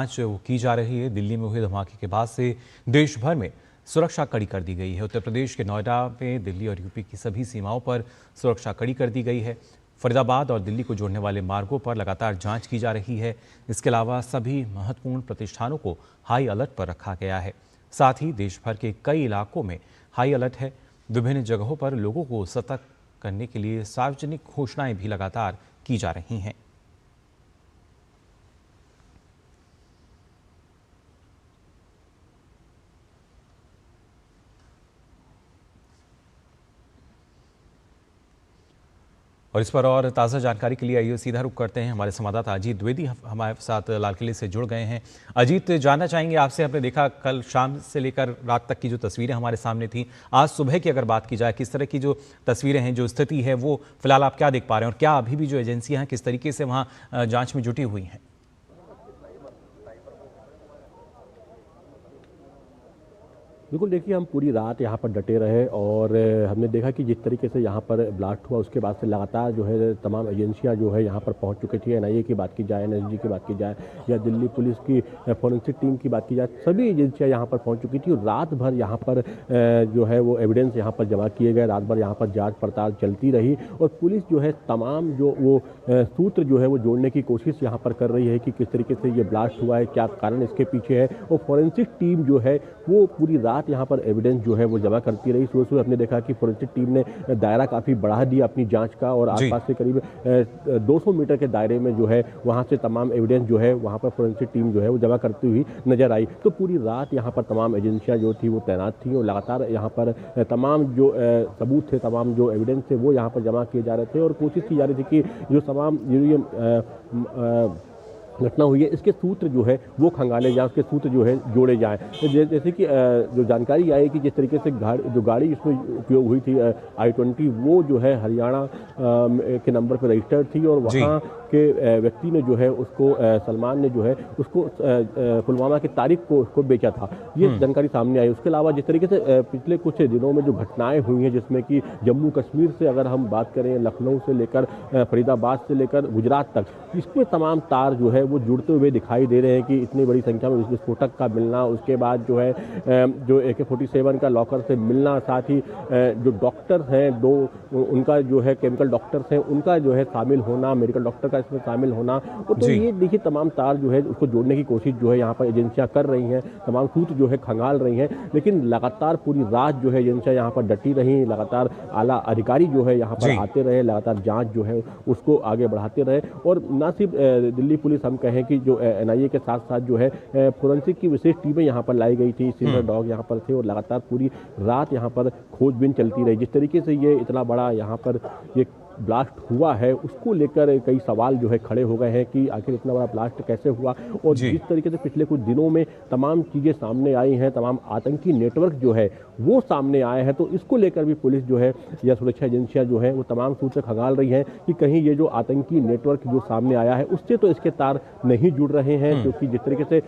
जांच की जा रही है। दिल्ली में हुए धमाके के बाद से देश भर में सुरक्षा कड़ी कर दी गई है। उत्तर प्रदेश के नोएडा में दिल्ली और यूपी की सभी सीमाओं पर सुरक्षा कड़ी कर दी गई है। फरीदाबाद और दिल्ली को जोड़ने वाले मार्गों पर लगातार जांच की जा रही है। इसके अलावा सभी महत्वपूर्ण प्रतिष्ठानों को हाई अलर्ट पर रखा गया है। साथ ही देश भर के कई इलाकों में हाई अलर्ट है। विभिन्न जगहों पर लोगों को सतर्क करने के लिए सार्वजनिक घोषणाएं भी लगातार की जा रही हैं। और इस पर और ताज़ा जानकारी के लिए आइए सीधा रुख करते हैं। हमारे संवाददाता अजीत द्विवेदी हमारे साथ लाल किले से जुड़ गए हैं। अजीत, जानना चाहेंगे आपसे, आपने देखा कल शाम से लेकर रात तक की जो तस्वीरें हमारे सामने थी, आज सुबह की अगर बात की जाए, किस तरह की जो तस्वीरें हैं, जो स्थिति है, वो फिलहाल आप क्या देख पा रहे हैं और क्या अभी भी जो एजेंसियां हैं किस तरीके से वहाँ जाँच में जुटी हुई हैं? बिल्कुल, देखिए हम पूरी रात यहाँ पर डटे रहे और हमने देखा कि जिस तरीके से यहाँ पर ब्लास्ट हुआ उसके बाद से लगातार जो है तमाम एजेंसियाँ जो है यहाँ पर पहुँच चुकी थी। एनआईए की बात की जाए, एनएसजी की बात की जाए या दिल्ली पुलिस की फॉरेंसिक टीम की बात की जाए, सभी एजेंसियाँ यहाँ पर पहुँच चुकी थी और रात भर यहाँ पर जो है वो एविडेंस यहाँ पर जमा किए गए। रात भर यहाँ पर जाँच पड़ताल चलती रही और पुलिस जो है तमाम जो वो सूत्र जो है वो जोड़ने की कोशिश यहाँ पर कर रही है कि किस तरीके से ये ब्लास्ट हुआ है, क्या कारण इसके पीछे है। और फॉरेंसिक टीम जो है वो पूरी रात यहाँ पर एविडेंस जो है वो जमा करती रही। सुबह सुबह हमने देखा कि फॉरेंसिक टीम ने दायरा काफ़ी बढ़ा दिया अपनी जांच का और आसपास से करीब 200 मीटर के दायरे में जो है वहाँ से तमाम एविडेंस जो है वहाँ पर फॉरेंसिक टीम जो है वो जमा करती हुई नजर आई। तो पूरी रात यहाँ पर तमाम एजेंसियाँ जो थी वो तैनात थी और लगातार यहाँ पर तमाम जो सबूत थे, तमाम जो एविडेंस थे वो यहाँ पर जमा किए जा रहे थे और कोशिश की जा रही थी कि जो तमाम घटना हुई है इसके सूत्र जो है वो खंगाले जाए, उसके सूत्र जो है जोड़े जाएं। जैसे कि जो जानकारी आई कि जिस तरीके से जो गाड़ी इसमें उपयोग हुई थी i20, वो जो है हरियाणा के नंबर पर रजिस्टर्ड थी और वहाँ के व्यक्ति ने जो है उसको सलमान ने जो है उसको पुलवामा की तारीख को उसको बेचा था। ये जानकारी सामने आई। उसके अलावा जिस तरीके से पिछले कुछ दिनों में जो घटनाएं हुई हैं जिसमें कि जम्मू कश्मीर से अगर हम बात करें, लखनऊ से लेकर फरीदाबाद से लेकर गुजरात तक, इसमें तमाम तार जो है वो जुड़ते हुए दिखाई दे रहे हैं कि इतनी बड़ी संख्या में विस्फोटक का मिलना, उसके बाद जो है जो AK-47 का लॉकर से मिलना, साथ ही जो डॉक्टर हैं दो उनका जो है केमिकल डॉक्टर्स हैं उनका जो है शामिल होना, मेडिकल डॉक्टर का इसमें शामिल होना। तो ये देखिए तमाम तार जो है उसको जोड़ने की कोशिश जो है यहाँ पर एजेंसियाँ कर रही हैं, तमाम सूत्र जो है खंगाल रही हैं, लेकिन लगातार पूरी रात जो है एजेंसियाँ यहाँ पर डटी रही। लगातार आला अधिकारी जो है यहाँ पर आते रहे, लगातार जाँच जो है उसको आगे बढ़ाते रहे और न सिर्फ दिल्ली पुलिस हम कहें कि जो एनआईए के साथ साथ जो है फोरेंसिक की विशेष टीमें यहाँ पर लाई गई थी, सिल्वर डॉग यहाँ पर थे और लगातार पूरी रात यहाँ पर खोजबीन चलती रही। जिस तरीके से ये इतना बड़ा यहाँ पर ये ब्लास्ट हुआ है उसको लेकर कई सवाल जो है खड़े हो गए हैं कि आखिर इतना बड़ा ब्लास्ट कैसे हुआ और जिस तरीके से पिछले कुछ दिनों में तमाम चीज़ें सामने आई हैं, तमाम आतंकी नेटवर्क जो है वो सामने आए हैं, तो इसको लेकर भी पुलिस जो है या सुरक्षा एजेंसियां जो है वो तमाम सूत्र खंगाल रही हैं कि कहीं ये जो आतंकी नेटवर्क जो सामने आया है उससे तो इसके तार नहीं जुड़ रहे हैं, क्योंकि जिस तरीके से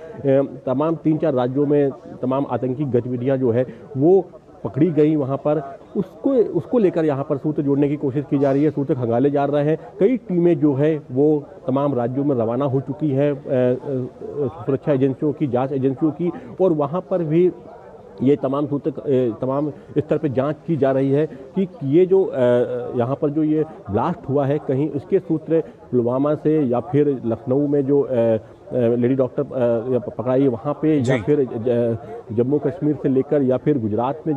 तमाम 3-4 राज्यों में तमाम आतंकी गतिविधियाँ जो है वो पकड़ी गई वहाँ पर, उसको लेकर यहाँ पर सूत्र जोड़ने की कोशिश की जा रही है, सूत्र खंगाले जा रहे हैं। कई टीमें जो है वो तमाम राज्यों में रवाना हो चुकी है सुरक्षा एजेंसियों की, जांच एजेंसियों की, और वहाँ पर भी ये तमाम सूत्र तमाम स्तर पर जांच की जा रही है कि ये जो यहाँ पर जो ये ब्लास्ट हुआ है कहीं इसके सूत्र पुलवामा से या फिर लखनऊ में जो लेडी डॉक्टर पकड़ाई वहाँ पे या फिर जम्मू कश्मीर से लेकर या फिर गुजरात में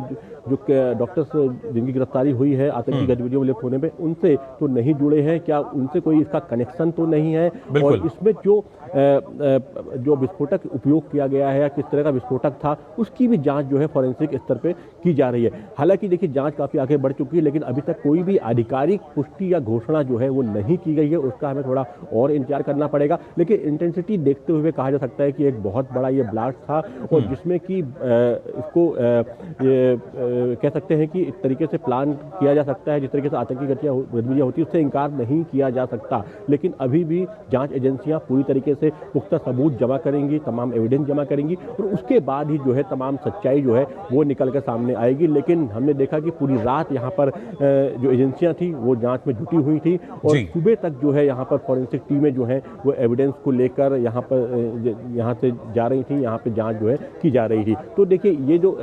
जो डॉक्टर्स जिनकी गिरफ्तारी हुई है आतंकी गतिविधियों में लिप्त होने में, उनसे तो नहीं जुड़े हैं, क्या उनसे कोई इसका कनेक्शन तो नहीं है। और इसमें जो विस्फोटक उपयोग किया गया है या किस तरह का विस्फोटक था उसकी भी जांच जो है फॉरेंसिक स्तर पे की जा रही है। हालांकि देखिए जांच काफ़ी आगे बढ़ चुकी है लेकिन अभी तक कोई भी आधिकारिक पुष्टि या घोषणा जो है वो नहीं की गई है, उसका हमें थोड़ा और इंतजार करना पड़ेगा। लेकिन इंटेंसिटी देखते हुए कहा जा सकता है कि एक बहुत बड़ा ये ब्लास्ट था और जिसमें कि इसको कह सकते हैं कि एक तरीके से प्लान किया जा सकता है, जिस तरीके से आतंकी गतिविधियाँ होती है उससे इनकार नहीं किया जा सकता। लेकिन अभी भी जांच एजेंसियां पूरी तरीके से पुख्ता सबूत जमा करेंगी, तमाम एविडेंस जमा करेंगी और उसके बाद ही जो है तमाम सच्चाई जो है वो निकल कर सामने आएगी। लेकिन हमने देखा कि पूरी रात यहाँ पर जो एजेंसियां थी वो जाँच में जुटी हुई थी और सुबह तक जो है यहाँ पर फॉरेंसिक टीमें जो हैं वो एविडेंस को लेकर यहाँ से जा रही थी, यहाँ पे जांच जो है की जा रही थी। तो देखिए ये जो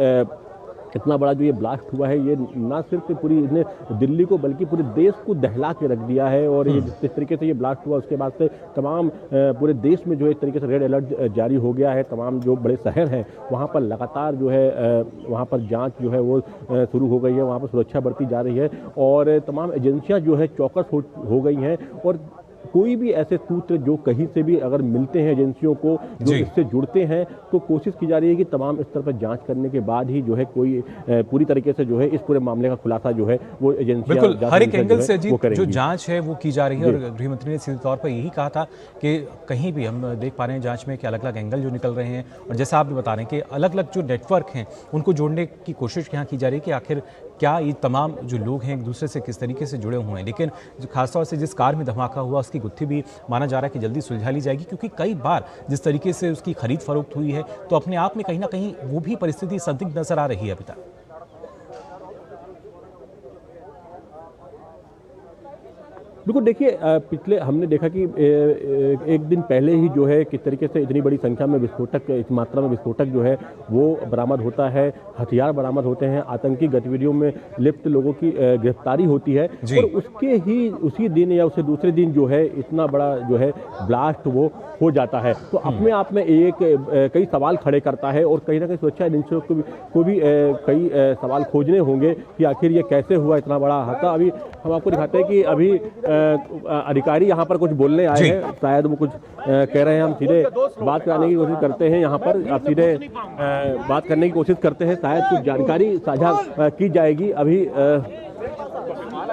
इतना बड़ा जो ये ब्लास्ट हुआ है, ये ना सिर्फ पूरी इसने दिल्ली को बल्कि पूरे देश को दहला के रख दिया है। और ये जिस तरीके से ये ब्लास्ट हुआ उसके बाद से तमाम पूरे देश में जो है इस तरीके से रेड अलर्ट जारी हो गया है। तमाम जो बड़े शहर हैं वहाँ पर लगातार जो है वहाँ पर जांच जो है वो शुरू हो गई है, वहाँ पर सुरक्षा बढ़ती जा रही है और तमाम एजेंसियाँ जो है चौकस हो गई हैं। और कोई भी ऐसे सूत्र जो कहीं से भी अगर मिलते हैं एजेंसियों को जो इससे जुड़ते हैं, तो कोशिश की जा रही है कि तमाम स्तर पर जांच करने के बाद ही जो है कोई पूरी तरीके से जो है इस पूरे मामले का खुलासा जो है वो एजेंसियां बिल्कुल हर एक एंगल से जो जांच है वो की जा रही है। और गृहमंत्री ने सीधे तौर पर यही कहा था कि कहीं भी हम देख पा रहे हैं जांच में कि अलग अलग एंगल जो निकल रहे हैं, और जैसा आप भी बता रहे हैं कि अलग अलग जो नेटवर्क हैं उनको जोड़ने की कोशिश यहाँ की जा रही है कि आखिर क्या ये तमाम जो लोग हैं एक दूसरे से किस तरीके से जुड़े हुए हैं। लेकिन खासतौर से जिस कार में धमाका हुआ उसकी गुत्थी भी माना जा रहा है कि जल्दी सुलझा ली जाएगी, क्योंकि कई बार जिस तरीके से उसकी खरीद फरोख्त हुई है तो अपने आप में कहीं ना कहीं वो भी परिस्थिति संदिग्ध नजर आ रही है अभी तक। बिल्कुल, देखिए पिछले हमने देखा कि एक दिन पहले ही जो है किस तरीके से इतनी बड़ी संख्या में विस्फोटक, इस मात्रा में विस्फोटक जो है वो बरामद होता है, हथियार बरामद होते हैं, आतंकी गतिविधियों में लिप्त लोगों की गिरफ्तारी होती है। और उसी दिन या उससे दूसरे दिन जो है इतना बड़ा जो है ब्लास्ट वो हो जाता है। तो अपने आप में कई सवाल खड़े करता है और कहीं ना कहीं सुरक्षा एजेंसियों को भी कई सवाल खोजने होंगे कि आखिर ये कैसे हुआ इतना बड़ा हादसा। अभी हम आपको दिखाते हैं कि अभी अधिकारी यहाँ पर कुछ बोलने आए हैं, शायद वो कुछ कह रहे हैं। हम सीधे बात कराने की कोशिश करते हैं, यहाँ पर आप सीधे बात करने की कोशिश करते हैं, शायद कुछ जानकारी साझा की जाएगी। अभी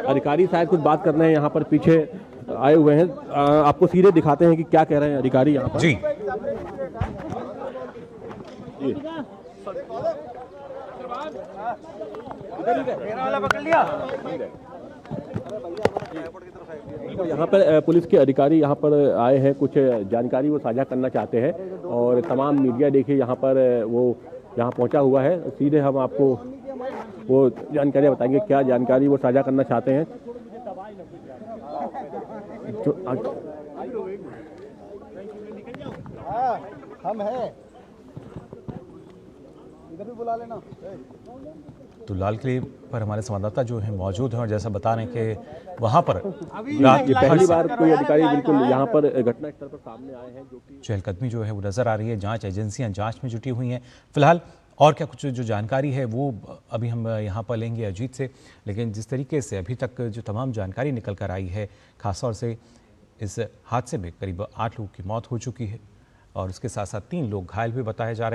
अधिकारी शायद कुछ बात करने हैं, यहाँ पर पीछे आए हुए हैं। आपको सीधे दिखाते हैं कि क्या कह रहे हैं अधिकारी यहाँ पर। जी यहाँ पर पुलिस के अधिकारी यहाँ पर आए हैं, कुछ जानकारी वो साझा करना चाहते हैं और तमाम मीडिया देखिए यहाँ पर वो यहाँ पहुँचा हुआ है। सीधे हम आपको वो जानकारियाँ बताएंगे, क्या जानकारी वो साझा करना चाहते हैं। हम हैं, इधर भी बुला लेना। तो लाल किले पर हमारे संवाददाता जो है मौजूद हैं और जैसा बता रहे हैं कि वहां पर पहली बार कोई अधिकारी बिल्कुल यहाँ पर घटनास्थल पर सामने आए हैं, जो कि चहलकदमी जो है वो नजर आ रही है। जांच एजेंसियां जांच में जुटी हुई हैं। फिलहाल और क्या कुछ जो जानकारी है वो अभी हम यहाँ पर लेंगे अजीत से। लेकिन जिस तरीके से अभी तक जो तमाम जानकारी निकल कर आई है, खासतौर से इस हादसे में करीब 8 लोगों की मौत हो चुकी है और उसके साथ साथ 3 लोग घायल भी बताए जा रहे हैं।